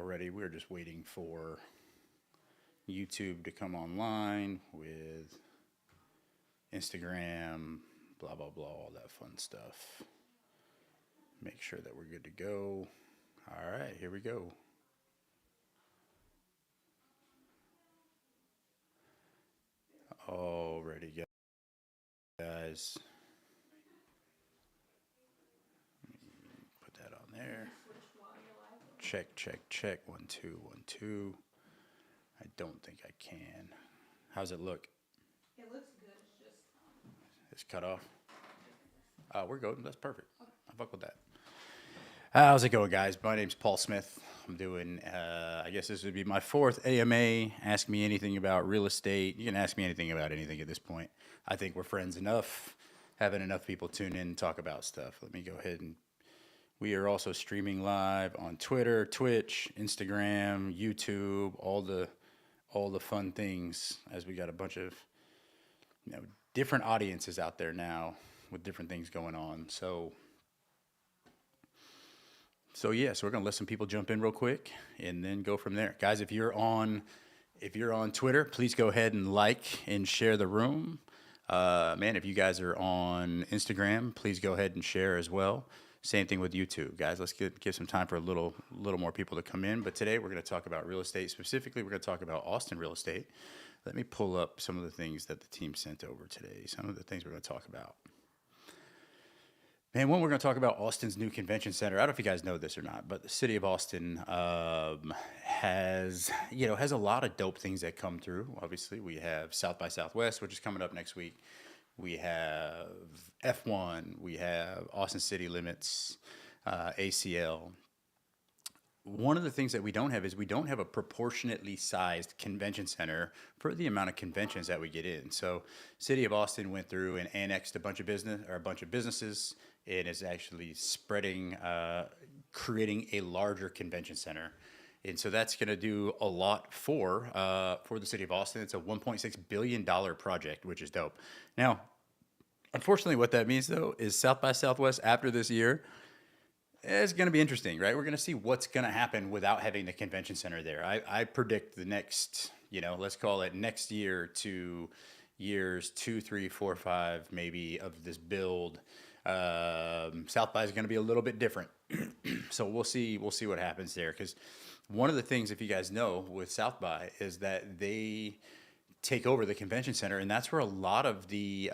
already. We're just waiting for YouTube to come online with Instagram, blah, blah, blah, all that fun stuff. Make sure that we're good to go. All right, here we go. Already, guys. Put that on there. Check, check, check. 1, 2, 1, 2. I don't think I can. How's it look? It looks good. It's cut off. We're good. That's perfect. I fuck with that. How's it going, guys? My name's Paul Smith. I'm doing, I guess this would be my 4th AMA. Ask me anything about real estate. You can ask me anything about anything at this point. I think we're friends enough, having enough people tune in and talk about stuff. Let me go ahead and we are also streaming live on Twitter, Twitch, Instagram, YouTube, all the fun things, as we got a bunch of different audiences out there now with different things going on. So we're gonna let some people jump in real quick and then go from there. Guys, if you're on Twitter, please go ahead and like and share the room. Man, if you guys are on Instagram, please go ahead and share as well. Same thing with YouTube, guys. Let's give some time for a little more people to come in. But today we're going to talk about real estate. Specifically, we're going to talk about Austin real estate. Let me pull up some of the things that the team sent over today. Some of the things we're going to talk about. Man, one, we're going to talk about Austin's new convention center. I don't know if you guys know this or not, but the city of Austin has a lot of dope things that come through. Obviously, we have South by Southwest, which is coming up next week. We have F1. We have Austin City Limits, ACL. One of the things that we don't have is we don't have a proportionately sized convention center for the amount of conventions that we get in. So, City of Austin went through and annexed a bunch of businesses, and is actually spreading, creating a larger convention center. And so that's going to do a lot for the city of Austin. It's a $1.6 billion project, which is dope. Now, unfortunately, what that means, though, is South by Southwest after this year is going to be interesting, right? We're going to see what's going to happen without having the convention center there. I predict the next, let's call it next year to years 2, 3, 4, 5, maybe of this build. South by is going to be a little bit different. So we'll see what happens there, because one of the things, if you guys know, with South by is that they take over the convention center, and that's where a lot of the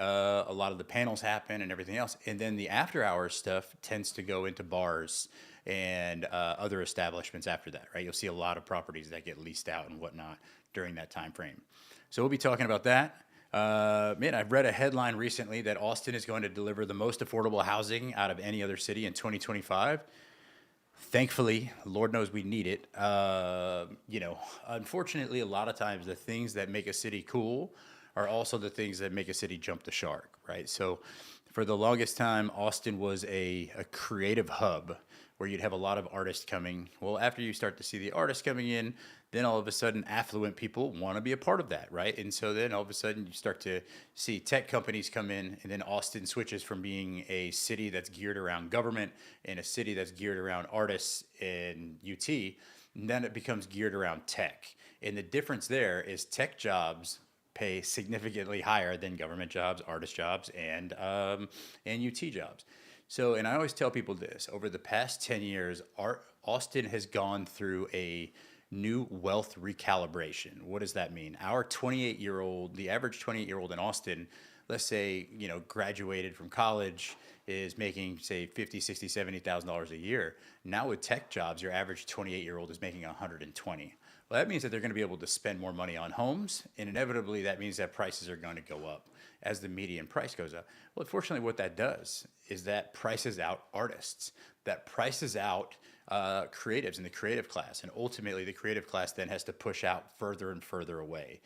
panels happen and everything else. And then the after hours stuff tends to go into bars and other establishments after that, right? You'll see a lot of properties that get leased out and whatnot during that time frame. So we'll be talking about that. Man, I've read a headline recently that Austin is going to deliver the most affordable housing out of any other city in 2025. Thankfully, Lord knows we need it. Unfortunately, a lot of times the things that make a city cool are also the things that make a city jump the shark, right? So for the longest time, Austin was a creative hub where you'd have a lot of artists coming. Well, after you start to see the artists coming in, then all of a sudden affluent people want to be a part of that, right? And so then all of a sudden you start to see tech companies come in, and then Austin switches from being a city that's geared around government and a city that's geared around artists and UT, and then it becomes geared around tech. And the difference there is tech jobs pay significantly higher than government jobs, artist jobs, and UT jobs. So, and I always tell people this, over the past 10 years, Austin has gone through a new wealth recalibration. What does that mean? Our 28-year-old, the average 28-year-old in Austin, let's say, graduated from college, is making, say, $50,000, $60,000, $70,000 a year. Now with tech jobs, your average 28-year-old is making $120,000. Well, that means that they're going to be able to spend more money on homes, and inevitably that means that prices are going to go up as the median price goes up. Well, unfortunately, what that does is that prices out artists, that prices out creatives in the creative class, and ultimately the creative class then has to push out further and further away.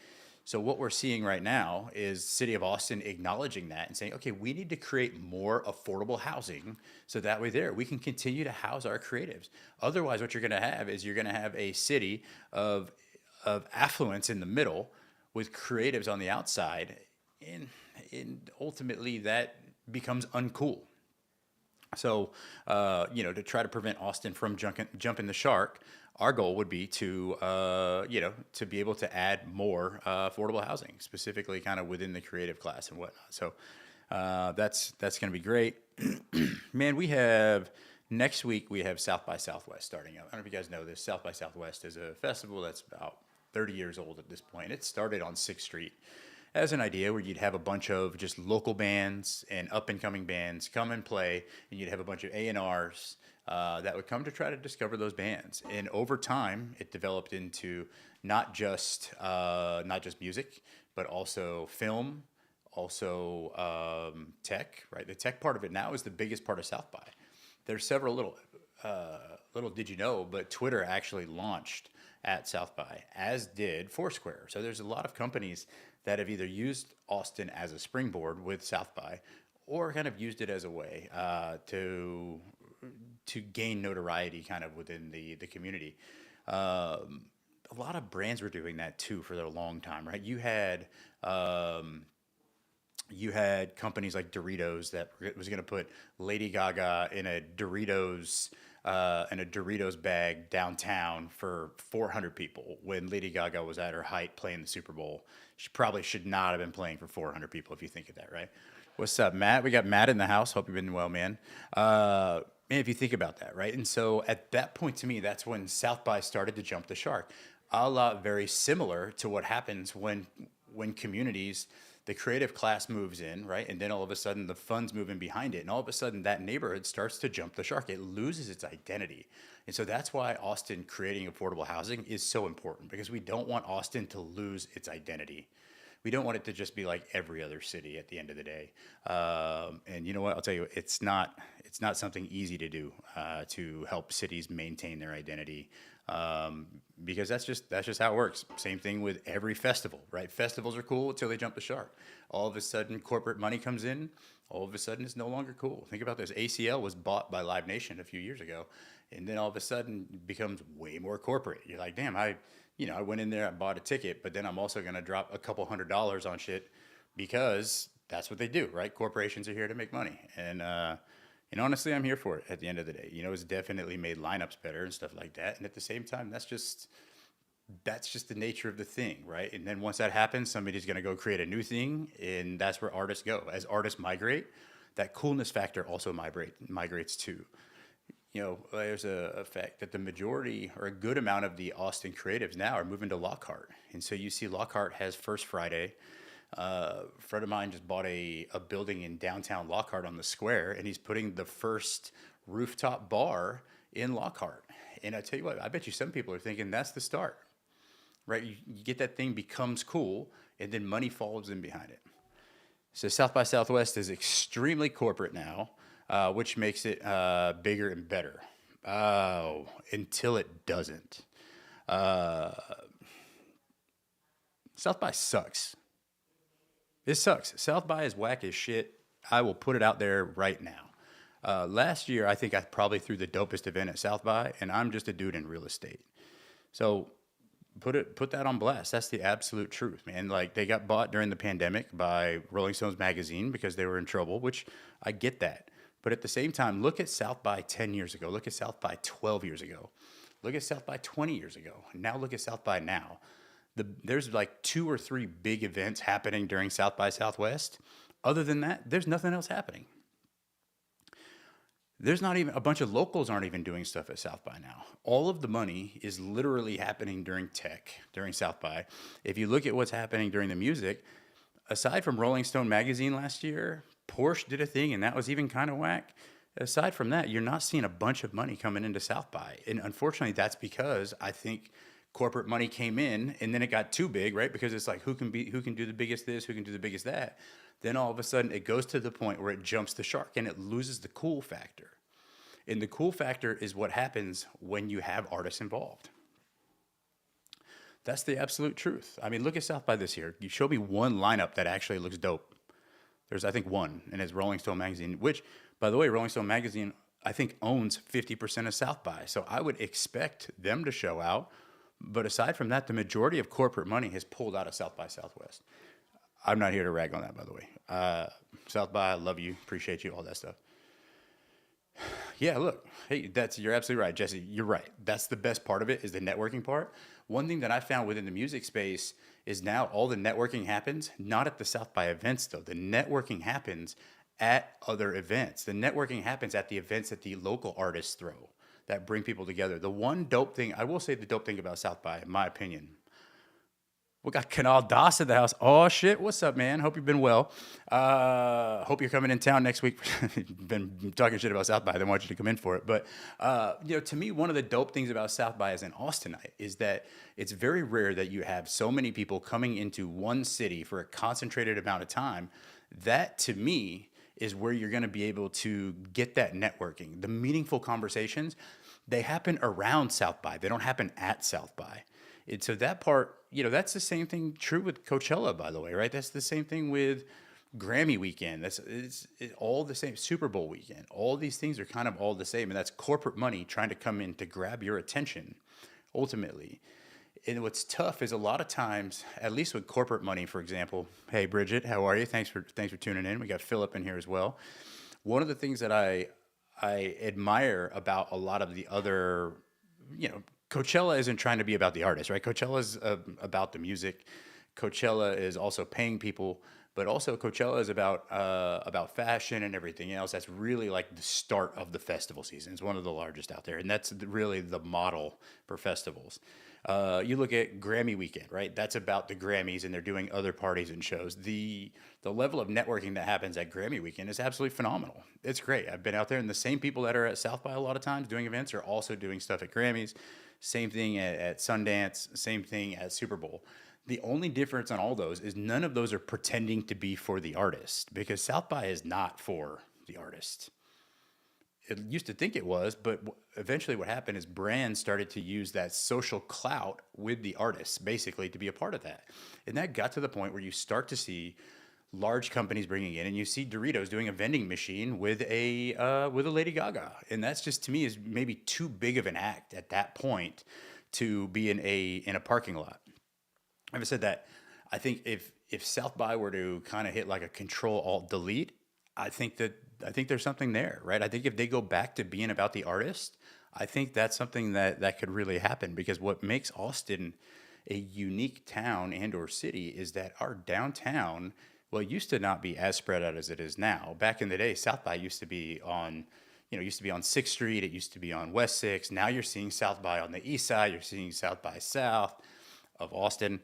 So what we're seeing right now is City of Austin acknowledging that and saying, okay, we need to create more affordable housing so that way there we can continue to house our creatives. Otherwise, what you're going to have is you're going to have a city of affluence in the middle with creatives on the outside, and ultimately that becomes uncool. So, to try to prevent Austin from jumping the shark, our goal would be to, to be able to add more affordable housing, specifically kind of within the creative class and whatnot. So, that's going to be great. Man, we have next week we have South by Southwest starting up. I don't know if you guys know this. South by Southwest is a festival that's about 30 years old at this point. It started on 6th Street as an idea where you'd have a bunch of just local bands and up and coming bands come and play, and you'd have a bunch of A&Rs that would come to try to discover those bands. And over time, it developed into not just music, but also film, also tech. Right, the tech part of it now is the biggest part of South by. There's several little did you know, but Twitter actually launched at South by, as did Foursquare. So there's a lot of companies that have either used Austin as a springboard with South by, or kind of used it as a way to gain notoriety kind of within the community. A lot of brands were doing that too for a long time, right? You had companies like Doritos that was going to put Lady Gaga in a Doritos bag downtown for 400 people when Lady Gaga was at her height playing the Super Bowl. She probably should not have been playing for 400 people if you think of that, right? What's up, Matt? We got Matt in the house. Hope you've been well, man. Man, if you think about that, right? And so at that point, to me, that's when South by started to jump the shark. A lot very similar to what happens when communities, the creative class moves in, right? And then all of a sudden the funds move in behind it. And all of a sudden that neighborhood starts to jump the shark. It loses its identity. And so that's why Austin creating affordable housing is so important, because we don't want Austin to lose its identity. We don't want it to just be like every other city at the end of the day. And you know what? I'll tell you, it's not something easy to do to help cities maintain their identity, because that's just how it works. Same thing with every festival, right? Festivals are cool until they jump the shark. All of a sudden, corporate money comes in. All of a sudden, it's no longer cool. Think about this: ACL was bought by Live Nation a few years ago, and then all of a sudden, it becomes way more corporate. You're like, damn, I went in there, I bought a ticket, but then I'm also going to drop a couple $100s on shit because that's what they do, right? Corporations are here to make money, and honestly, I'm here for it. At the end of the day, it's definitely made lineups better and stuff like that. And at the same time, that's just the nature of the thing, right? And then once that happens, somebody's going to go create a new thing, and that's where artists go. As artists migrate, that coolness factor also migrates too. There's a fact that the majority or a good amount of the Austin creatives now are moving to Lockhart. And so you see Lockhart has First Friday. A friend of mine just bought a building in downtown Lockhart on the square, and he's putting the first rooftop bar in Lockhart. And I tell you what, I bet you some people are thinking that's the start, right? You get that thing becomes cool, and then money falls in behind it. So South by Southwest is extremely corporate now, which makes it bigger and better. Oh, until it doesn't. Uh, South by sucks. It sucks. South by is whack as shit. I will put it out there right now. Last year, I think I probably threw the dopest event at South by, and I'm just a dude in real estate. So put that on blast. That's the absolute truth, man. Like, they got bought during the pandemic by Rolling Stones magazine because they were in trouble, which I get that. But at the same time, look at South by 10 years ago. Look at South by 12 years ago. Look at South by 20 years ago. Now look at South by now. There's like 2 or 3 big events happening during South by Southwest. Other than that, there's nothing else happening. There's not even a bunch of locals aren't even doing stuff at South by now. All of the money is literally happening during tech, during South by. If you look at what's happening during the music, aside from Rolling Stone magazine last year, Porsche did a thing, and that was even kind of whack. Aside from that, you're not seeing a bunch of money coming into South by. And unfortunately, that's because I think corporate money came in, and then it got too big, right? Because it's like, who can do the biggest this, who can do the biggest that? Then all of a sudden it goes to the point where it jumps the shark and it loses the cool factor. And the cool factor is what happens when you have artists involved. That's the absolute truth. I mean, look at South by this year. You show me one lineup that actually looks dope. There's, I think, one, and it's Rolling Stone magazine, which, by the way, Rolling Stone magazine, I think, owns 50% of South by. So I would expect them to show out. But aside from that, the majority of corporate money has pulled out of South by Southwest. I'm not here to rag on that, by the way. South by, I love you, appreciate you, all that stuff. Yeah, look, hey, you're absolutely right, Jesse. You're right. That's the best part of it is the networking part. One thing that I found within the music space is now all the networking happens not at the South by events though. The networking happens at other events. The networking happens at the events that the local artists throw that bring people together. The one dope thing I will say, the dope thing about South by, in my opinion, we got Kanal Das in the house. Oh shit! What's up, man? Hope you've been well. Hope you're coming in town next week. Been talking shit about South by. I didn't want you to come in for it, but to me, one of the dope things about South by as an Austinite is that it's very rare that you have so many people coming into one city for a concentrated amount of time. That to me is where you're going to be able to get that networking, the meaningful conversations. They happen around South by. They don't happen at South by. And so that part, that's the same thing true with Coachella, by the way, right? That's the same thing with Grammy weekend. It's all the same. Super Bowl weekend. All these things are kind of all the same, and that's corporate money trying to come in to grab your attention, ultimately. And what's tough is a lot of times, at least with corporate money, for example. Hey, Bridget, how are you? Thanks for tuning in. We got Philip in here as well. One of the things that I admire about a lot of the other, Coachella isn't trying to be about the artist, right? Coachella is about the music. Coachella is also paying people, but also Coachella is about fashion and everything else. That's really like the start of the festival season. It's one of the largest out there, and that's really the model for festivals. You look at Grammy weekend, right? That's about the Grammys, and they're doing other parties and shows. The level of networking that happens at Grammy weekend is absolutely phenomenal. It's great. I've been out there, and the same people that are at South by a lot of times doing events are also doing stuff at Grammys. Same thing at Sundance. Same thing at Super Bowl. The only difference on all those is none of those are pretending to be for the artist, because South by is not for the artist. It used to think it was, but eventually what happened is brands started to use that social clout with the artists, basically, to be a part of that. And that got to the point where you start to see large companies bringing in, and you see Doritos doing a vending machine with a Lady Gaga, and that's just, to me, is maybe too big of an act at that point to be in a parking lot. Having said that, I think if South by were to kind of hit like a Control Alt Delete, I think there's something there, right? I think if they go back to being about the artist, I think that's something that could really happen, because what makes Austin a unique town and or city is that our downtown, well, it used to not be as spread out as it is now. Back in the day, South by used to be on 6th Street. It used to be on West 6th. Now you're seeing South by on the east side. You're seeing South by south of Austin.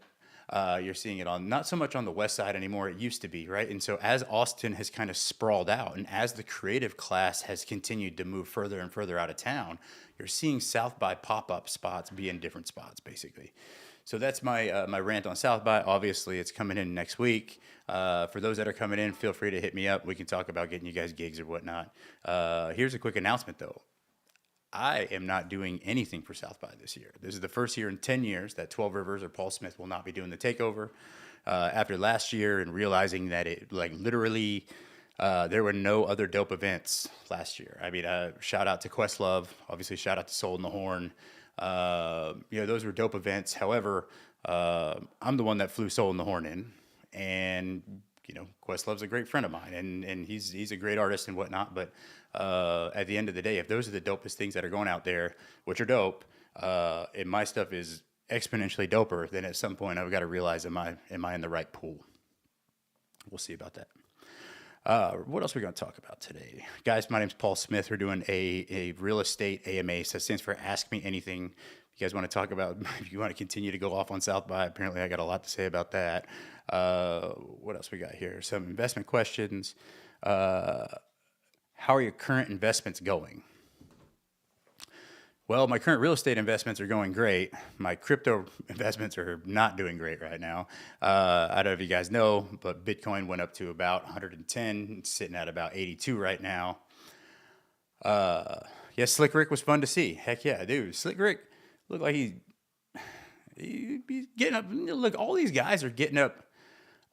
You're seeing it on not so much on the west side anymore. It used to be, right? And so as Austin has kind of sprawled out, and as the creative class has continued to move further and further out of town, you're seeing South by pop-up spots be in different spots, basically. So that's my my rant on South by. Obviously, it's coming in next week. For those that are coming in, feel free to hit me up. We can talk about getting you guys gigs or whatnot. Here's a quick announcement, though. I am not doing anything for South by this year. This is the first year in 10 years that 12 Rivers or Paul Smith will not be doing the takeover. After last year and realizing that it, like, literally, there were no other dope events last year. I mean, shout out to Questlove, obviously shout out to Soul in the Horn. Those were dope events. However, I'm the one that flew Soul in the Horn in, and Questlove's a great friend of mine, and he's a great artist and whatnot. But at the end of the day, if those are the dopest things that are going out there, which are dope, and my stuff is exponentially doper, then at some point I've got to realize, am I in the right pool? We'll see about that. What else are we going to talk about today? Guys, my name's Paul Smith. We're doing a real estate AMA. So that stands for Ask Me Anything. If you guys want to talk about, if you want to continue to go off on South by, apparently I got a lot to say about that. What else we got here? Some investment questions. How are your current investments going? Well, my current real estate investments are going great. My crypto investments are not doing great right now. I don't know if you guys know, but Bitcoin went up to about 110, it's sitting at about 82 right now. Yeah, Slick Rick was fun to see. Heck yeah, dude. Slick Rick looked like he's getting up. Look, all these guys are getting up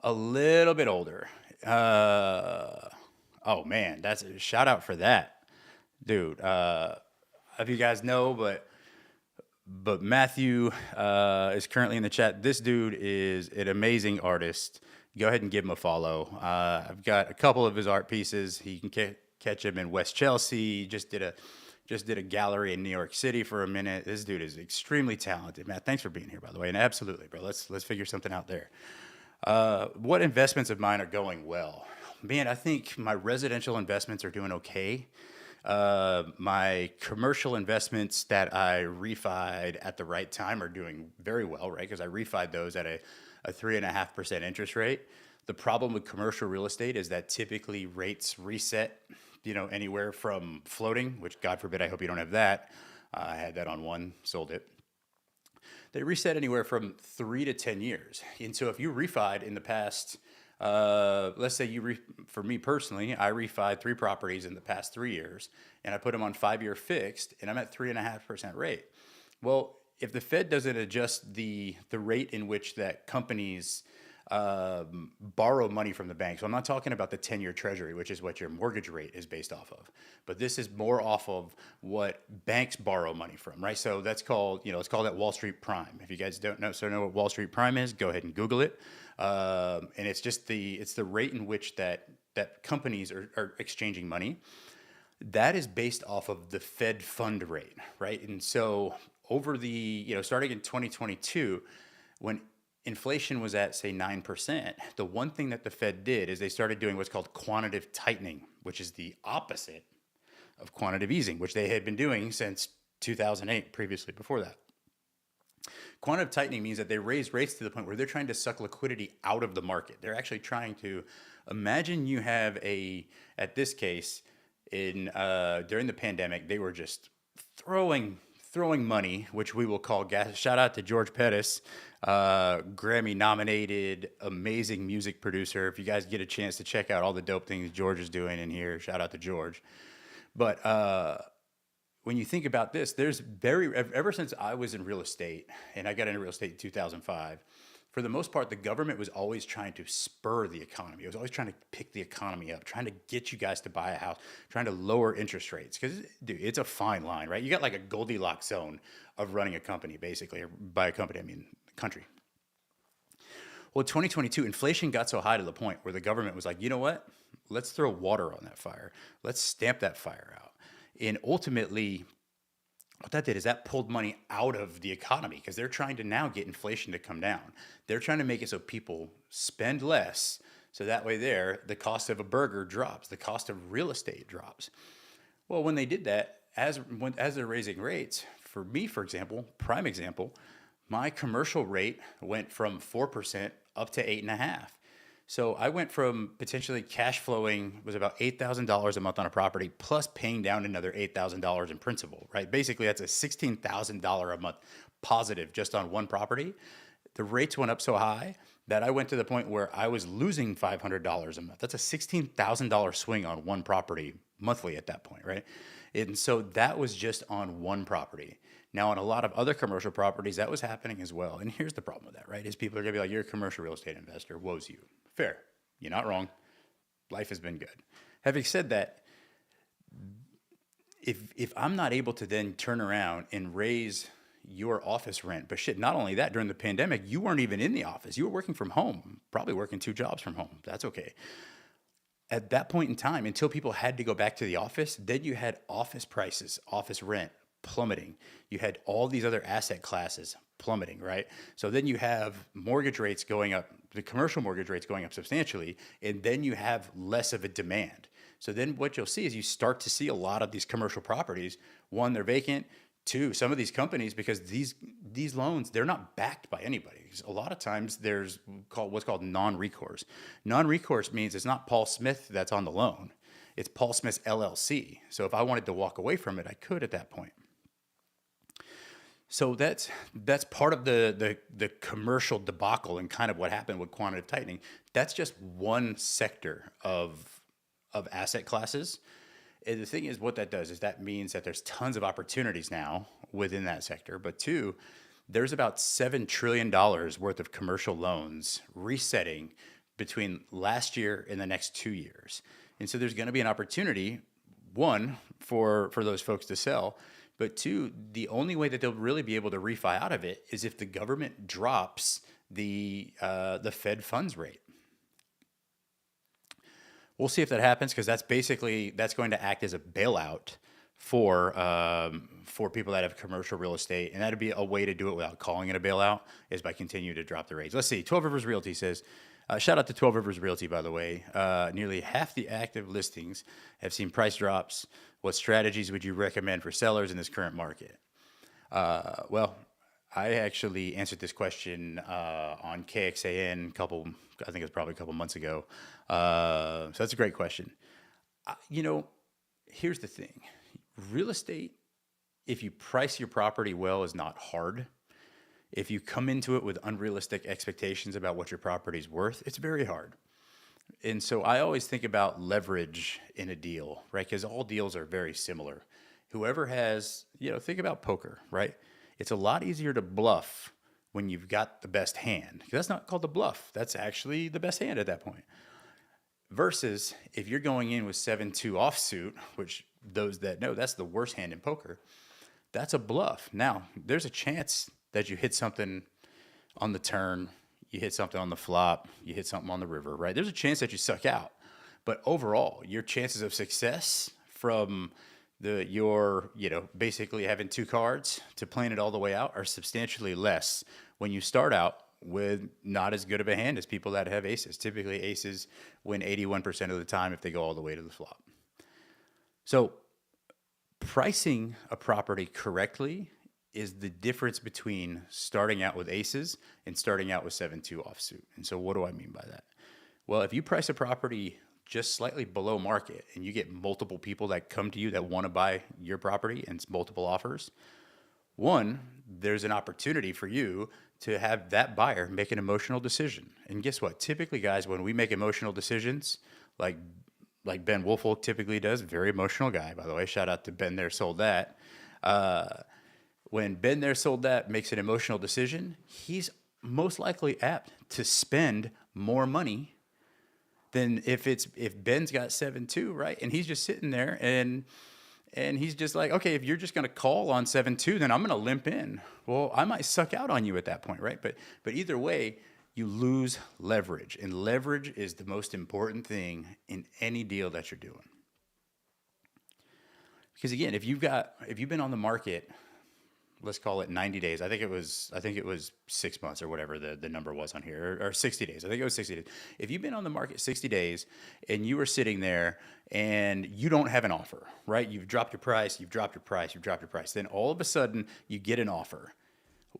a little bit older. Oh man, that's a shout out for that, dude. If you guys know, but Matthew is currently in the chat. This dude is an amazing artist. Go ahead and give him a follow. I've got a couple of his art pieces. He can catch him in West Chelsea. Just did a gallery in New York City for a minute. This dude is extremely talented. Matt, thanks for being here, by the way. And absolutely, bro. Let's figure something out there. What investments of mine are going well? Man, I think my residential investments are doing okay. My commercial investments that I refied at the right time are doing very well, right? Because I refied those at a 3.5% interest rate. The problem with commercial real estate is that typically rates reset, anywhere from floating, which God forbid, I hope you don't have that. I had that on one, sold it. They reset anywhere from 3 to 10 years. And so if you refied in the past, let's say for me personally, I refied 3 properties in the past 3 years, and I put them on 5-year fixed, and I'm at 3.5% rate. Well, if the Fed doesn't adjust the rate in which that companies borrow money from the bank. So I'm not talking about the 10-year treasury, which is what your mortgage rate is based off of, but this is more off of what banks borrow money from, right? So that's called, it's called that Wall Street Prime. If you guys don't know what Wall Street Prime is, go ahead and Google it. And it's just it's the rate in which that companies are exchanging money. That is based off of the Fed fund rate, right? And so over starting in 2022, when inflation was at, say, 9%, the one thing that the Fed did is they started doing what's called quantitative tightening, which is the opposite of quantitative easing, which they had been doing since 2008, previously before that. Quantitative tightening means that they raise rates to the point where they're trying to suck liquidity out of the market. They're actually trying to imagine you have at this case, during the pandemic, they were just throwing money, which we will call gas. Shout out to George Pettis, Grammy nominated, amazing music producer. If you guys get a chance to check out all the dope things George is doing in here, shout out to George. But when you think about this, ever since I was in real estate, and I got into real estate in 2005, for the most part, the government was always trying to spur the economy. It was always trying to pick the economy up, trying to get you guys to buy a house, trying to lower interest rates. Because, dude, it's a fine line, right? You got like a Goldilocks zone of running a company, basically. Or by a company, I mean the country. Well, 2022, inflation got so high to the point where the government was like, you know what? Let's throw water on that fire. Let's stamp that fire out. And ultimately, what that did is that pulled money out of the economy because they're trying to now get inflation to come down. They're trying to make it so people spend less, so that way the cost of a burger drops, the cost of real estate drops. Well, when they did that, as they're raising rates, for me, for example, prime example, my commercial rate went from 4% up to 8.5%. So I went from potentially cash flowing was about $8,000 a month on a property, plus paying down another $8,000 in principal, right? Basically, that's a $16,000 a month positive just on one property. The rates went up so high that I went to the point where I was losing $500 a month. That's a $16,000 swing on one property monthly at that point, right? And so that was just on one property. Now, on a lot of other commercial properties, that was happening as well. And here's the problem with that, right? Is people are going to be like, you're a commercial real estate investor. Woe's you. Fair. You're not wrong. Life has been good. Having said that, if I'm not able to then turn around and raise your office rent, but shit, not only that, during the pandemic, you weren't even in the office. You were working from home, probably working 2 jobs from home. That's okay. At that point in time, until people had to go back to the office, then you had office prices, office rent plummeting. You had all these other asset classes plummeting, right? So then you have mortgage rates going up, the commercial mortgage rates going up substantially, and then you have less of a demand. So then what you'll see is you start to see a lot of these commercial properties. One, they're vacant. Two, some of these companies, because these loans, they're not backed by anybody. A lot of times there's what's called non-recourse. Non-recourse means it's not Paul Smith that's on the loan. It's Paul Smith's LLC. So if I wanted to walk away from it, I could at that point. So that's part of the commercial debacle and kind of what happened with quantitative tightening. That's just one sector of asset classes. And the thing is, what that does is that means that there's tons of opportunities now within that sector. But two, there's about $7 trillion worth of commercial loans resetting between last year and the next 2 years. And so there's going to be an opportunity, one, for those folks to sell. But two, the only way that they'll really be able to refi out of it is if the government drops the Fed funds rate. We'll see if that happens because that's going to act as a bailout for people that have commercial real estate, and that'd be a way to do it without calling it a bailout is by continuing to drop the rates. Let's see. 12 Rivers Realty says, shout out to 12 Rivers Realty, by the way. Nearly half the active listings have seen price drops. What strategies would you recommend for sellers in this current market? Well, I actually answered this question on KXAN I think it was probably a couple months ago. So that's a great question. Here's the thing. Real estate, if you price your property well, is not hard. If you come into it with unrealistic expectations about what your property's worth, it's very hard. And so I always think about leverage in a deal, right? Because all deals are very similar. Whoever has, think about poker, right? It's a lot easier to bluff when you've got the best hand. That's not called a bluff. That's actually the best hand at that point. Versus if you're going in with 7-2 offsuit, which those that know, that's the worst hand in poker, that's a bluff. Now, there's a chance that you hit something on the turn, you hit something on the flop, you hit something on the river, right? There's a chance that you suck out. But overall, your chances of success from your basically having two cards to playing it all the way out are substantially less when you start out with not as good of a hand as people that have aces. Typically, aces win 81% of the time if they go all the way to the flop. So pricing a property correctly is the difference between starting out with aces and starting out with 7-2 offsuit. And so what do I mean by that? Well, if you price a property just slightly below market and you get multiple people that come to you that want to buy your property and it's multiple offers, one, there's an opportunity for you to have that buyer make an emotional decision. And guess what? Typically, guys, when we make emotional decisions, like Ben Woolfolk typically does, very emotional guy, by the way, shout out to Ben There Sold That. When Ben There Sold That makes an emotional decision, he's most likely apt to spend more money than if Ben's got 7-2, right? And he's just sitting there and he's just like, okay, if you're just going to call on 7-2, then I'm going to limp in. Well, I might suck out on you at that point, right? But either way, you lose leverage, and leverage is the most important thing in any deal that you're doing. Because again, if you've been on the market, let's call it 90 days. I think it was 6 months or whatever the number was on here, or 60 days. I think it was 60 days. If you've been on the market 60 days and you were sitting there and you don't have an offer, right? You've dropped your price, then all of a sudden you get an offer.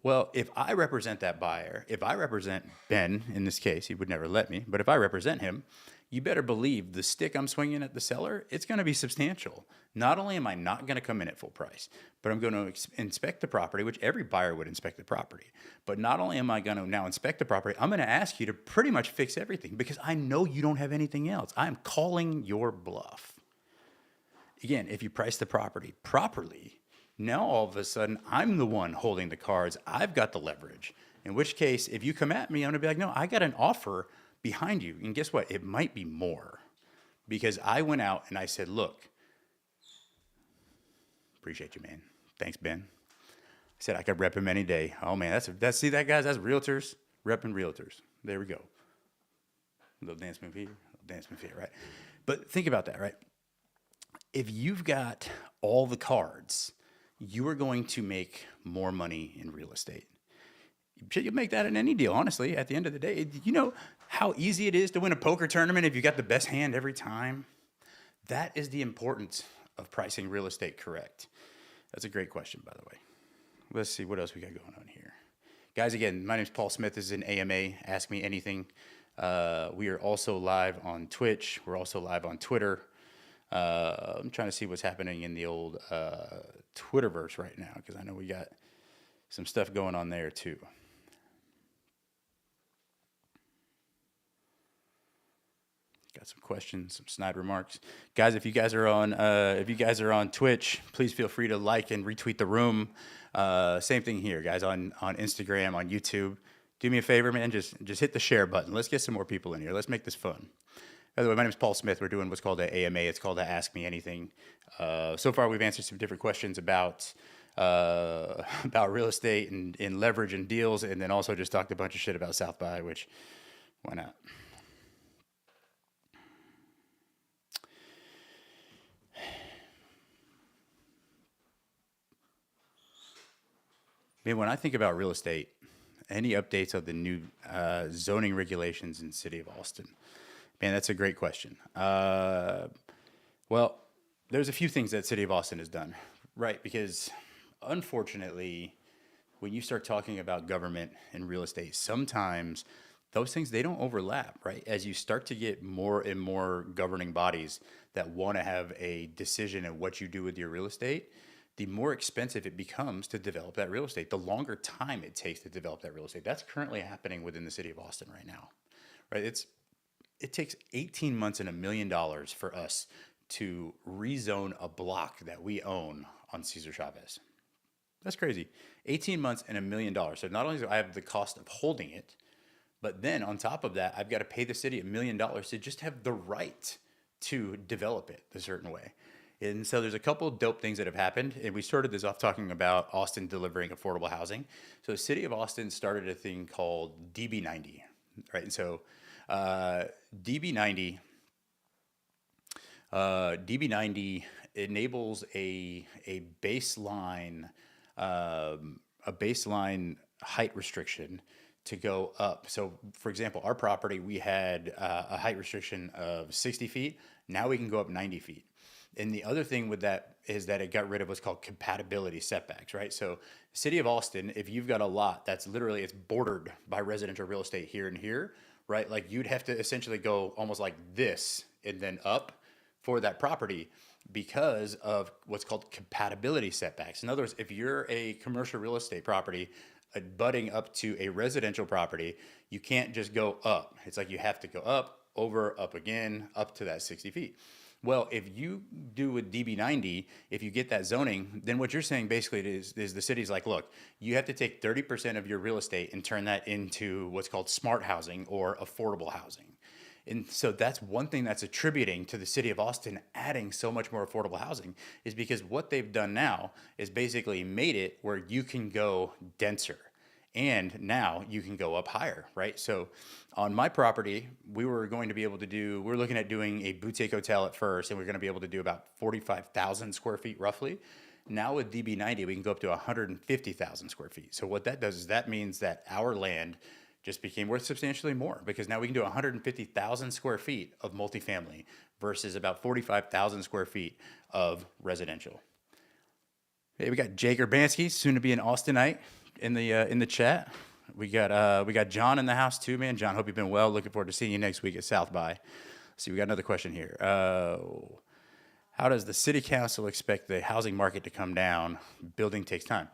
Well, if I represent that buyer, if I represent Ben, in this case, he would never let me, but if I represent him, you better believe the stick I'm swinging at the seller, it's going to be substantial. Not only am I not going to come in at full price, but I'm going to inspect the property, which every buyer would inspect the property. But not only am I going to now inspect the property, I'm going to ask you to pretty much fix everything because I know you don't have anything else. I'm calling your bluff. Again, if you price the property properly, now all of a sudden I'm the one holding the cards. I've got the leverage. In which case, if you come at me, I'm going to be like, no, I got an offer behind you. And guess what? It might be more because I went out and I said, look, appreciate you, man. Thanks, Ben. I said I could rep him any day. Oh man, see that, guys? That's realtors repping realtors. There we go. A little dance move here, right? But think about that, right? If you've got all the cards, you are going to make more money in real estate. You make that in any deal, honestly. At the end of the day, you know how easy it is to win a poker tournament if you got the best hand every time? That is the importance of pricing real estate correct. That's a great question, by the way. Let's see what else we got going on here. Guys, again, my name is Paul Smith. This is an AMA. Ask me anything. We are also live on Twitch. We're also live on Twitter. I'm trying to see what's happening in the old Twitterverse right now because I know we got some stuff going on there too. Got some questions, some snide remarks, guys. If you guys are on Twitch, please feel free to like and retweet the room. Same thing here, guys, on Instagram, on YouTube. Do me a favor, man. Just hit the share button. Let's get some more people in here. Let's make this fun. By the way, my name is Paul Smith. We're doing what's called an AMA. It's called a Ask Me Anything. So far, we've answered some different questions about real estate and leverage and deals, and then also just talked a bunch of shit about South by, which why not? Man, when I think about real estate, any updates of the new zoning regulations in the city of Austin? Man, that's a great question. Well, there's a few things that city of Austin has done, right? Because unfortunately, when you start talking about government and real estate, sometimes those things they don't overlap, right? As you start to get more and more governing bodies that want to have a decision in what you do with your real estate, the more expensive it becomes to develop that real estate, the longer time it takes to develop that real estate. That's currently happening within the city of Austin right now, right? It takes 18 months and $1 million for us to rezone a block that we own on Cesar Chavez. That's crazy. 18 months and $1 million. So not only do I have the cost of holding it, but then on top of that, I've got to pay the city $1 million to just have the right to develop it a certain way. And so there's a couple of dope things that have happened. And we started this off talking about Austin delivering affordable housing. So the city of Austin started a thing called DB90, right? And so DB90 DB90 enables a baseline a baseline height restriction to go up. So, for example, our property we had a height restriction of 60 feet. Now we can go up 90 feet. And the other thing with that is that it got rid of what's called compatibility setbacks, right? So, city of Austin, if you've got a lot that's literally it's bordered by residential real estate here and here, right? Like you'd have to essentially go almost like this and then up for that property because of what's called compatibility setbacks. In other words, if you're a commercial real estate property butting up to a residential property, you can't just go up. It's like you have to go up, over, up again, up to that 60 feet. Well, if you do with DB90, if you get that zoning, then what you're saying basically is the city's like, look, you have to take 30% of your real estate and turn that into what's called smart housing or affordable housing. And so that's one thing that's attributing to the city of Austin adding so much more affordable housing is because what they've done now is basically made it where you can go denser and now you can go up higher, right? So on my property, we were looking at doing a boutique hotel at first, and we're going to be able to do about 45,000 square feet roughly. Now with DB90, we can go up to 150,000 square feet. So what that does is that means that our land just became worth substantially more because now we can do 150,000 square feet of multifamily versus about 45,000 square feet of residential. Hey, we got Jake Urbanski, soon to be an Austinite, in the chat. We got John in the house too, man. John, hope you've been well. Looking forward to seeing you next week at South by. Let's see, we got another question here. How does the city council expect the housing market to come down? Building takes time.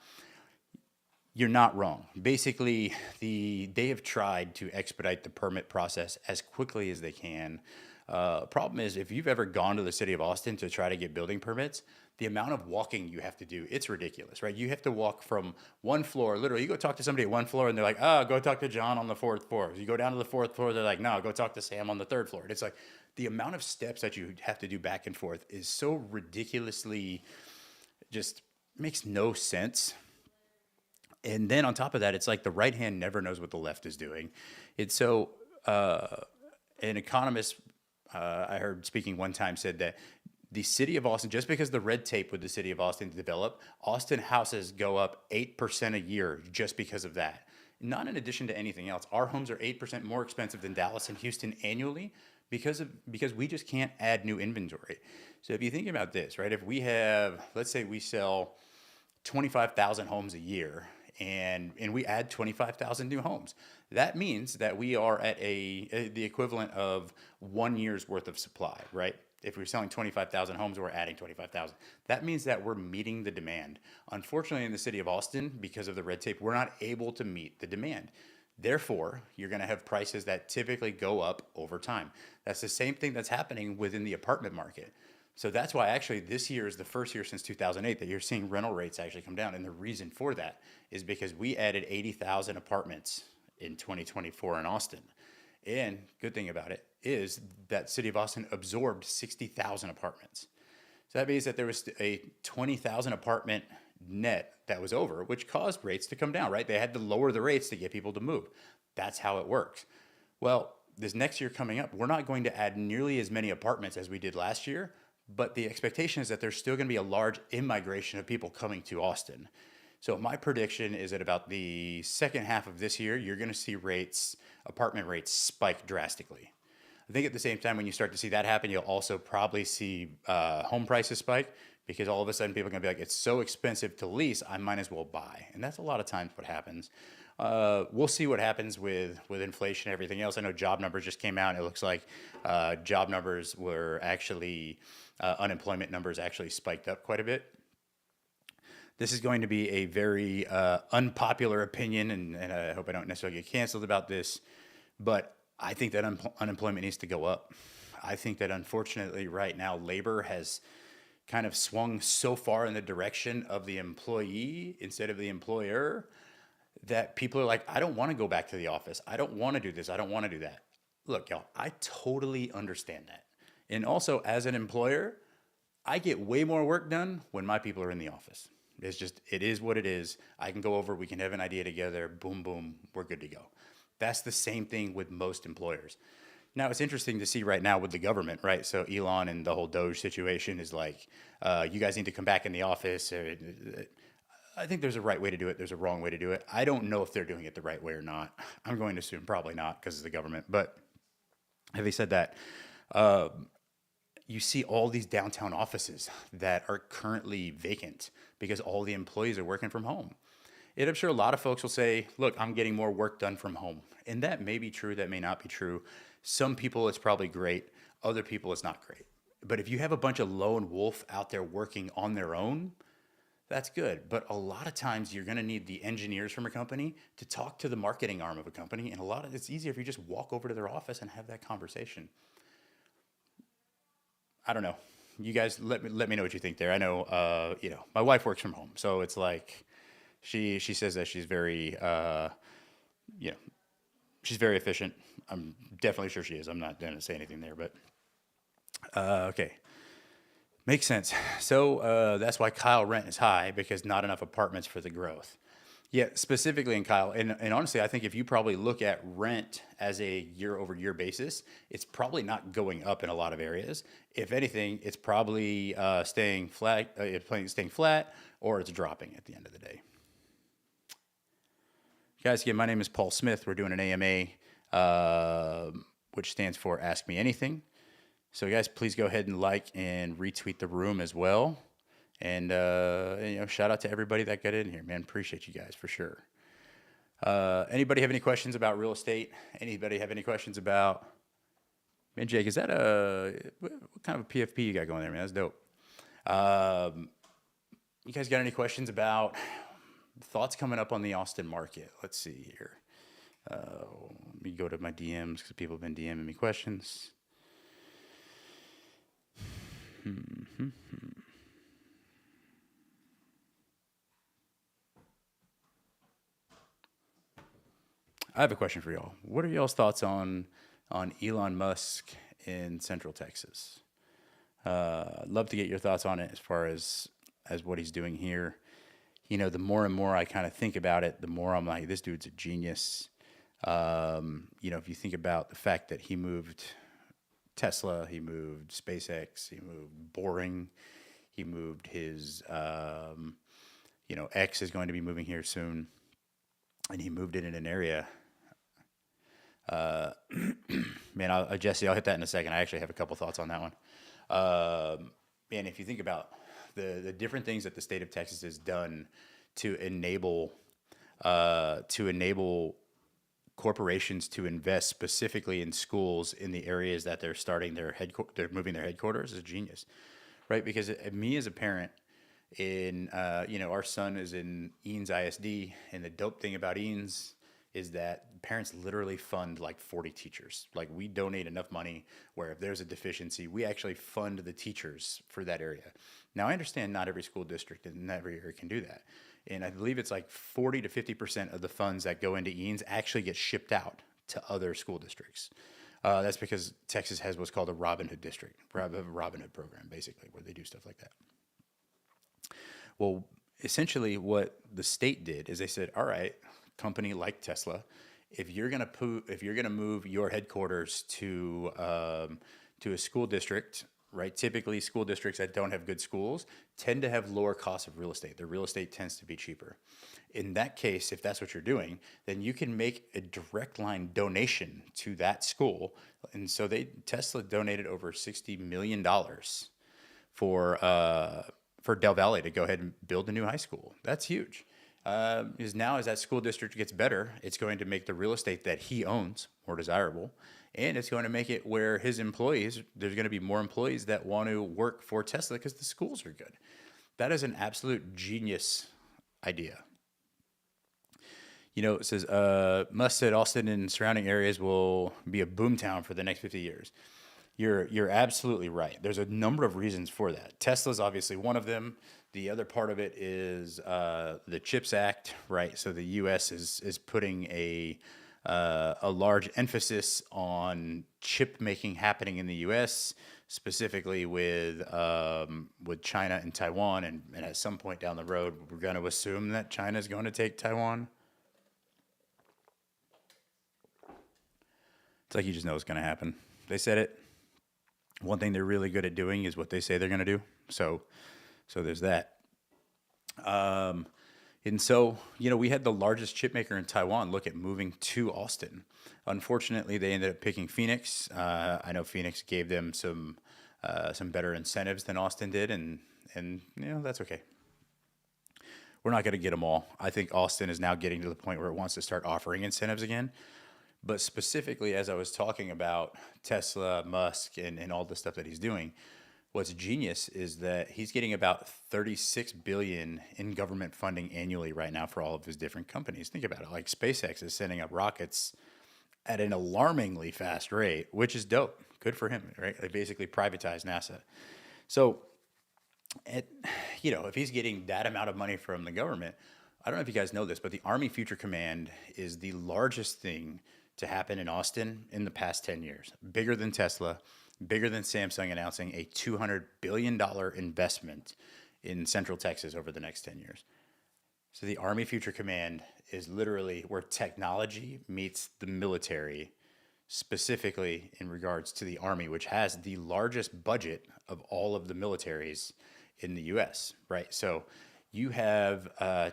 You're not wrong. Basically, they have tried to expedite the permit process as quickly as they can. Problem is, if you've ever gone to the city of Austin to try to get building permits, the amount of walking you have to do, it's ridiculous, right? You have to walk from one floor, literally, you go talk to somebody at one floor and they're like, oh, go talk to John on the fourth floor. You go down to the fourth floor, they're like, no, go talk to Sam on the third floor. And it's like the amount of steps that you have to do back and forth is so ridiculously just makes no sense. And then on top of that, it's like the right hand never knows what the left is doing. It's so, an economist I heard speaking one time said that the city of Austin, just because the red tape with the city of Austin to develop, Austin houses go up 8% a year just because of that. Not in addition to anything else. Our homes are 8% more expensive than Dallas and Houston annually because we just can't add new inventory. So if you think about this, right? If we have, let's say we sell 25,000 homes a year, and we add 25,000 new homes. That means that we are at the equivalent of 1 year's worth of supply, right? If we're selling 25,000 homes, we're adding 25,000. That means that we're meeting the demand. Unfortunately, in the city of Austin, because of the red tape, we're not able to meet the demand. Therefore, you're going to have prices that typically go up over time. That's the same thing that's happening within the apartment market. So that's why actually this year is the first year since 2008 that you're seeing rental rates actually come down. And the reason for that is because we added 80,000 apartments in 2024 in Austin. And good thing about it is that city of Austin absorbed 60,000 apartments. So that means that there was a 20,000 apartment net that was over, which caused rates to come down, right? They had to lower the rates to get people to move. That's how it works. Well, this next year coming up, we're not going to add nearly as many apartments as we did last year. But the expectation is that there's still going to be a large immigration of people coming to Austin. So my prediction is that about the second half of this year, you're going to see apartment rates spike drastically. I think at the same time, when you start to see that happen, you'll also probably see home prices spike because all of a sudden people are going to be like, it's so expensive to lease, I might as well buy. And that's a lot of times what happens. We'll see what happens with inflation and everything else. I know job numbers just came out. It looks like job numbers were actually, unemployment numbers actually spiked up quite a bit. This is going to be a very unpopular opinion, and I hope I don't necessarily get canceled about this, but I think that unemployment needs to go up. I think that unfortunately right now labor has kind of swung so far in the direction of the employee instead of the employer that people are like, I don't want to go back to the office. I don't want to do this. I don't want to do that. Look, y'all, I totally understand that. And also, as an employer, I get way more work done when my people are in the office. It is what it is. I can go over, we can have an idea together, boom, boom, we're good to go. That's the same thing with most employers. Now, it's interesting to see right now with the government, right? So Elon and the whole Doge situation is like, you guys need to come back in the office. I think there's a right way to do it. There's a wrong way to do it. I don't know if they're doing it the right way or not. I'm going to assume probably not because it's the government. But having said that, you see all these downtown offices that are currently vacant because all the employees are working from home. And I'm sure a lot of folks will say, look, I'm getting more work done from home. And that may be true, that may not be true. Some people it's probably great, other people it's not great. But if you have a bunch of lone wolf out there working on their own, that's good. But a lot of times you're going to need the engineers from a company to talk to the marketing arm of a company. And it's easier if you just walk over to their office and have that conversation. I don't know. You guys let me know what you think there. I know, my wife works from home, so it's like she says that she's very, she's very efficient. I'm definitely sure she is. I'm not going to say anything there, but okay, makes sense. So that's why Kyle rent is high because not enough apartments for the growth. Yeah, specifically in Kyle, and honestly, I think if you probably look at rent as a year-over-year basis, it's probably not going up in a lot of areas. If anything, it's probably staying flat, or it's dropping at the end of the day. Guys, again, my name is Paul Smith. We're doing an AMA, which stands for Ask Me Anything. So, guys, please go ahead and like and retweet the room as well. And, shout out to everybody that got in here, man. Appreciate you guys for sure. Anybody have any questions about real estate? Anybody have any questions about, man, Jake, is that what kind of a PFP you got going there, man? That's dope. You guys got any questions about thoughts coming up on the Austin market? Let's see here. Let me go to my DMs because people have been DMing me questions. I have a question for y'all. What are y'all's thoughts on Elon Musk in Central Texas? I'd love to get your thoughts on it as far as what he's doing here. The more and more I kind of think about it, the more I'm like, this dude's a genius. If you think about the fact that he moved Tesla, he moved SpaceX, he moved Boring, he moved his, X is going to be moving here soon, and he moved it in an area. Man, Jesse, I'll hit that in a second. I actually have a couple thoughts on that one. Man, if you think about the different things that the state of Texas has done to enable corporations to invest specifically in schools in the areas that they're moving their headquarters is genius, right? Because me as a parent, our son is in Eanes ISD, and the dope thing about Eanes is that parents literally fund like 40 teachers. Like, we donate enough money where if there's a deficiency, we actually fund the teachers for that area. Now, I understand not every school district and every area can do that. And I believe it's like 40 to 50% of the funds that go into Eanes actually get shipped out to other school districts. That's because Texas has what's called a Robin Hood district, a Robin Hood program, basically, where they do stuff like that. Well, essentially what the state did is they said, all right, company like Tesla, if you're gonna move your headquarters to a school district right? Typically, school districts that don't have good schools tend to have lower costs of real estate. Their real estate tends to be cheaper. In that case, if that's what you're doing, then you can make a direct line donation to that school. And so Tesla donated over $60 million for Del Valle to go ahead and build a new high school. That's huge. Is now as that school district gets better, it's going to make the real estate that he owns more desirable, and it's going to make it where his employees, there's going to be more employees that want to work for Tesla because the schools are good. That is an absolute genius idea. It says, Musk said Austin and surrounding areas will be a boomtown for the next 50 years. You're absolutely right. There's a number of reasons for that. Tesla's obviously one of them. The other part of it is the CHIPS Act, right? So the U.S. is putting a large emphasis on chip making happening in the U.S., specifically with China and Taiwan, and at some point down the road, we're going to assume that China is going to take Taiwan. It's like you just know it's going to happen. They said it. One thing they're really good at doing is what they say they're going to do. So there's that. And so, we had the largest chip maker in Taiwan look at moving to Austin. Unfortunately, they ended up picking Phoenix. I know Phoenix gave them some better incentives than Austin did, and that's okay. We're not going to get them all. I think Austin is now getting to the point where it wants to start offering incentives again. But specifically, as I was talking about Tesla, Musk, and all the stuff that he's doing, what's genius is that he's getting about $36 billion in government funding annually right now for all of his different companies. Think about it. Like SpaceX is sending up rockets at an alarmingly fast rate, which is dope. Good for him, right? They basically privatized NASA. So, if he's getting that amount of money from the government, I don't know if you guys know this, but the Army Future Command is the largest thing to happen in Austin in the past 10 years. Bigger than Tesla, bigger than Samsung announcing a $200 billion investment in Central Texas over the next 10 years. So the Army Future Command is literally where technology meets the military, specifically in regards to the Army, which has the largest budget of all of the militaries in the U.S., right? So you have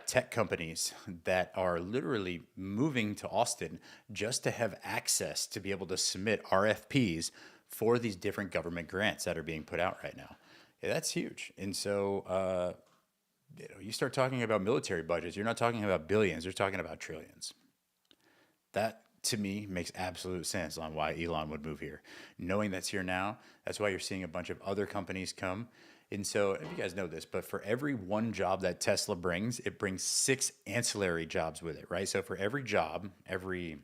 tech companies that are literally moving to Austin just to have access to be able to submit RFPs for these different government grants that are being put out right now. Yeah, that's huge. And so, you start talking about military budgets, you're not talking about billions, you're talking about trillions. That, to me, makes absolute sense on why Elon would move here. Knowing that's here now, that's why you're seeing a bunch of other companies come. And so, if you guys know this, but for every one job that Tesla brings, it brings 6 ancillary jobs with it, right? So for every job, every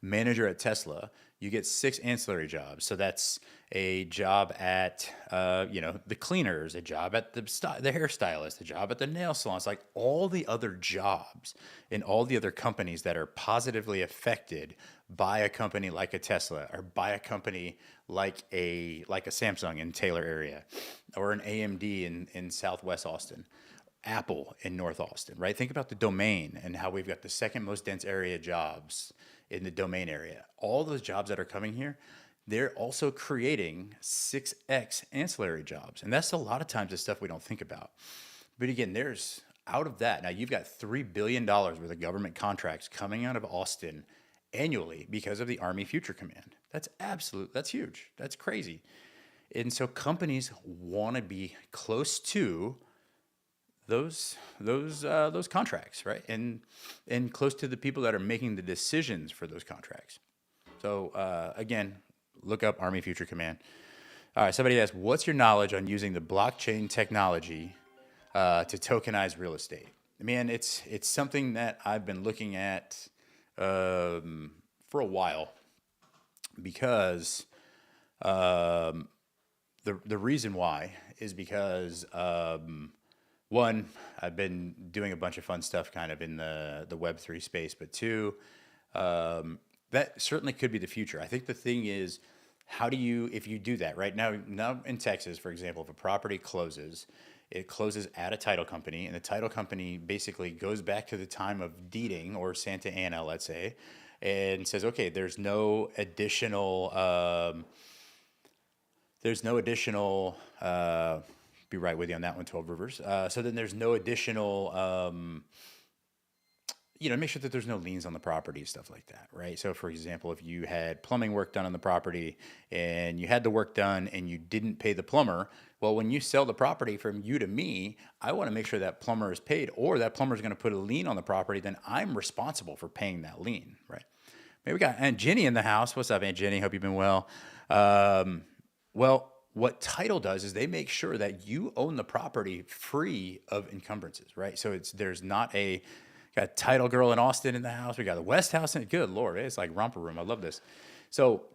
manager at Tesla, you get 6 ancillary jobs. So that's a job at, the cleaners, a job at the hairstylist, a job at the nail salon. It's like all the other jobs in all the other companies that are positively affected by a company like a Tesla, or by a company like a Samsung in Taylor area, or an AMD in Southwest Austin, Apple in North Austin, right? Think about the domain and how we've got the second most dense area jobs in the domain area. All those jobs that are coming here, they're also creating 6x ancillary jobs. And that's a lot of times the stuff we don't think about. But again, there's out of that, now you've got $3 billion worth of government contracts coming out of Austin annually because of the Army Future Command. That's huge. That's crazy. And so companies want to be close to those contracts, right? And close to the people that are making the decisions for those contracts. So again, look up Army Future Command. All right, somebody asked, what's your knowledge on using the blockchain technology to tokenize real estate? Man, it's something that I've been looking at for a while, because the reason why is because one, I've been doing a bunch of fun stuff kind of in the Web3 space, but two, that certainly could be the future. I think the thing is, if you do that right now in Texas, for example, if a property closes, it closes at a title company, and the title company basically goes back to the time of deeding, or Santa Ana, let's say, and says, okay, there's no additional there's no additional, be right with you on that one, 12 Rivers. So then there's no additional, make sure that there's no liens on the property, stuff like that, right? So, for example, if you had plumbing work done on the property and you had the work done and you didn't pay the plumber, well, when you sell the property from you to me, I want to make sure that plumber is paid, or that plumber is going to put a lien on the property. Then I'm responsible for paying that lien, right? Maybe we got Aunt Jenny in the house. What's up, Aunt Jenny? Hope you've been well. Well, what title does is they make sure that you own the property free of encumbrances, right? So there's not a got title girl in Austin in the house. We got the West House in. Good Lord, it's like romper room. I love this. So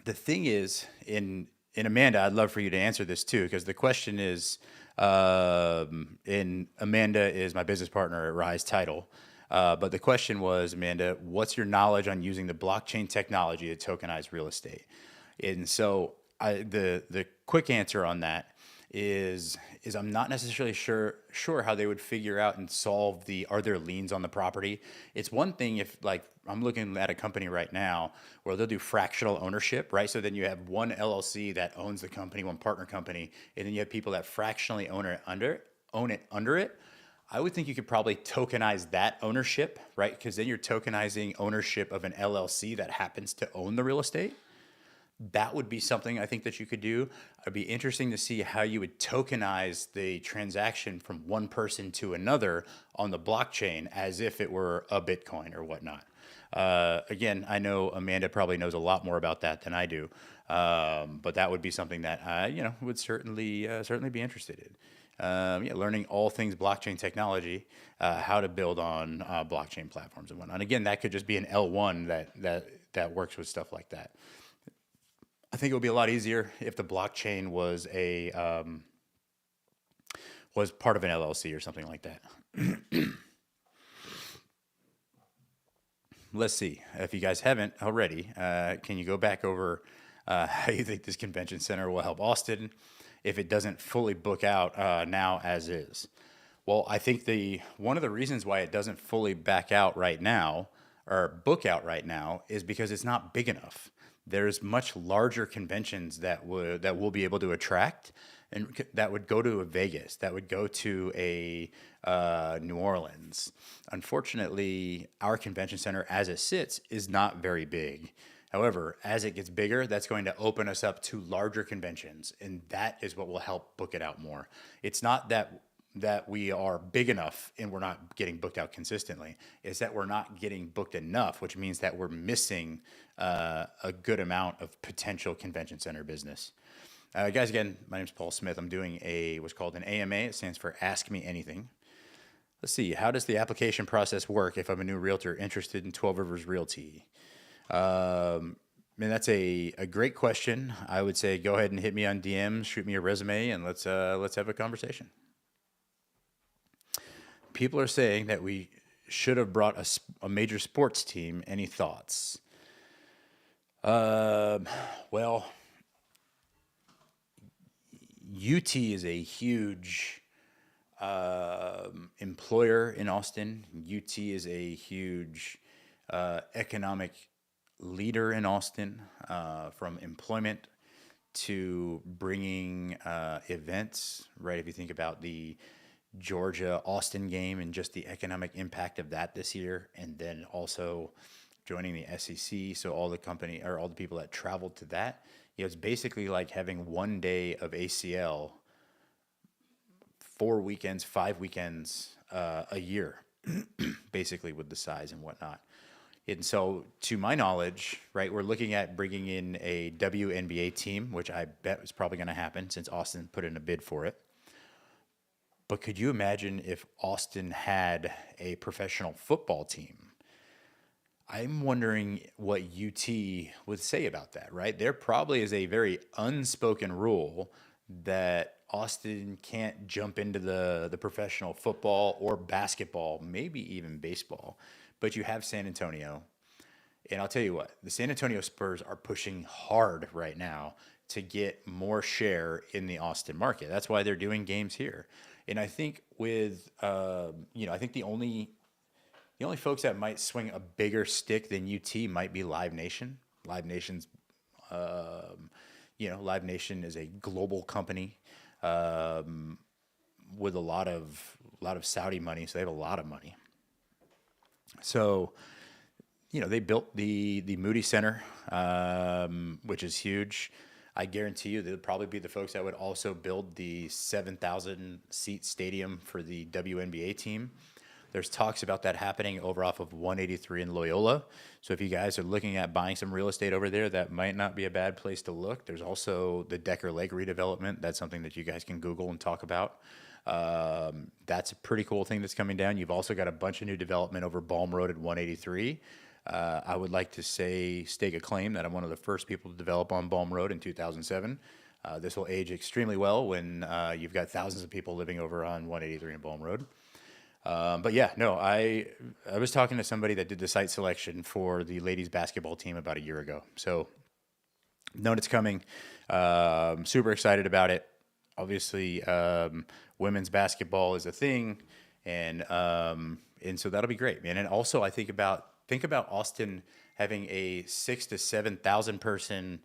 the thing is, in Amanda, I'd love for you to answer this too, because the question is, in Amanda is my business partner at Rise Title. But the question was, Amanda, what's your knowledge on using the blockchain technology to tokenize real estate? And so the quick answer on that is I'm not necessarily sure how they would figure out and solve are there liens on the property. It's one thing if, like, I'm looking at a company right now where they'll do fractional ownership, right? So then you have one LLC that owns the company, one partner company, and then you have people that fractionally own it under it. I would think you could probably tokenize that ownership, right? Because then you're tokenizing ownership of an LLC that happens to own the real estate. That would be something I think that you could do. It'd be interesting to see how you would tokenize the transaction from one person to another on the blockchain as if it were a Bitcoin or whatnot. Again, I know Amanda probably knows a lot more about that than I do, but that would be something that I, would certainly be interested in. Learning all things blockchain technology, how to build on blockchain platforms and whatnot. And again, that could just be an L1 that works with stuff like that. I think it would be a lot easier if the blockchain was was part of an LLC or something like that. Let's see. If you guys haven't already, can you go back over how you think this convention center will help Austin if it doesn't fully book out now as is? Well, I think one of the reasons why it doesn't fully back out right now or book out right now is because it's not big enough. There's much larger conventions that we'll be able to attract, and that would go to a Vegas, that would go to a New Orleans. Unfortunately, our convention center as it sits is not very big. However, as it gets bigger, that's going to open us up to larger conventions, and that is what will help book it out more. It's not that we are big enough and we're not getting booked out consistently. It's that we're not getting booked enough, which means that we're missing a good amount of potential convention center business. Guys, again, my name is Paul Smith. I'm doing what's called an AMA. It stands for Ask Me Anything. Let's see. How does the application process work if I'm a new realtor interested in 12 Rivers Realty? That's a great question. I would say go ahead and hit me on DMs, shoot me a resume, and let's have a conversation. People are saying that we should have brought a major sports team. Any thoughts? Well, UT is a huge employer in Austin. UT is a huge economic leader in Austin, from employment to bringing events, right? If you think about the Georgia-Austin game and just the economic impact of that this year, and then also joining the SEC, so all the people that traveled to that, it's basically like having one day of ACL, 4 weekends, 5 weekends a year, basically, with the size and whatnot. And so, to my knowledge, right, we're looking at bringing in a WNBA team, which I bet is probably going to happen since Austin put in a bid for it. But could you imagine if Austin had a professional football team? I'm wondering what UT would say about that, right? There probably is a very unspoken rule that Austin can't jump into the professional football or basketball, maybe even baseball. But you have San Antonio. And I'll tell you what, the San Antonio Spurs are pushing hard right now to get more share in the Austin market. That's why they're doing games here. And I think I think the only folks that might swing a bigger stick than UT might be Live Nation. Live Nation's, Live Nation is a global company um, with a lot of Saudi money, so they have a lot of money. So they built the Moody Center, which is huge. I guarantee you they'll probably be the folks that would also build the 7,000 seat stadium for the WNBA team. There's talks about that happening over off of 183 in Loyola. So if you guys are looking at buying some real estate over there, that might not be a bad place to look. There's also the Decker Lake redevelopment. That's something that you guys can Google and talk about. That's a pretty cool thing that's coming down. You've also got a bunch of new development over Balm Road at 183. I would like to stake a claim that I'm one of the first people to develop on Balm Road in 2007. This will age extremely well when you've got thousands of people living over on 183 and Balm Road. But yeah, no, I was talking to somebody that did the site selection for the ladies basketball team about a year ago. So known it's coming. Super excited about it. Obviously, women's basketball is a thing, and so that'll be great, man. And also, I think about Austin having a 6,000 to 7,000 person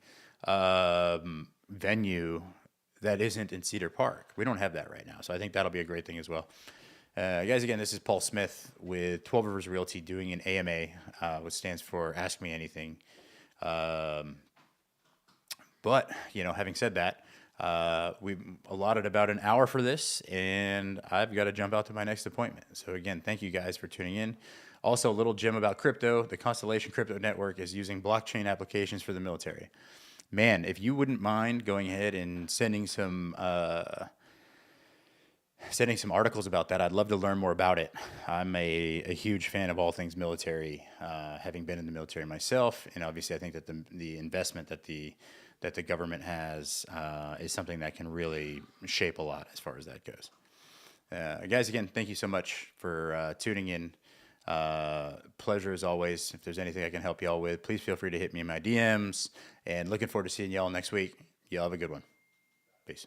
venue that isn't in Cedar Park. We don't have that right now, so I think that'll be a great thing as well. Guys, again, this is Paul Smith with 12 Rivers Realty doing an AMA, which stands for Ask Me Anything. But having said that, we've allotted about an hour for this, and I've got to jump out to my next appointment. So again, thank you guys for tuning in. Also, a little gem about crypto. The Constellation Crypto Network is using blockchain applications for the military. Man, if you wouldn't mind going ahead and sending some articles about that, I'd love to learn more about it. I'm a huge fan of all things military, having been in the military myself, and obviously I think that the investment that the government has is something that can really shape a lot as far as that goes. Guys, again, thank you so much for tuning in. Pleasure as always. If there's anything I can help y'all with, please feel free to hit me in my DMs. And looking forward to seeing y'all next week. Y'all have a good one. Peace.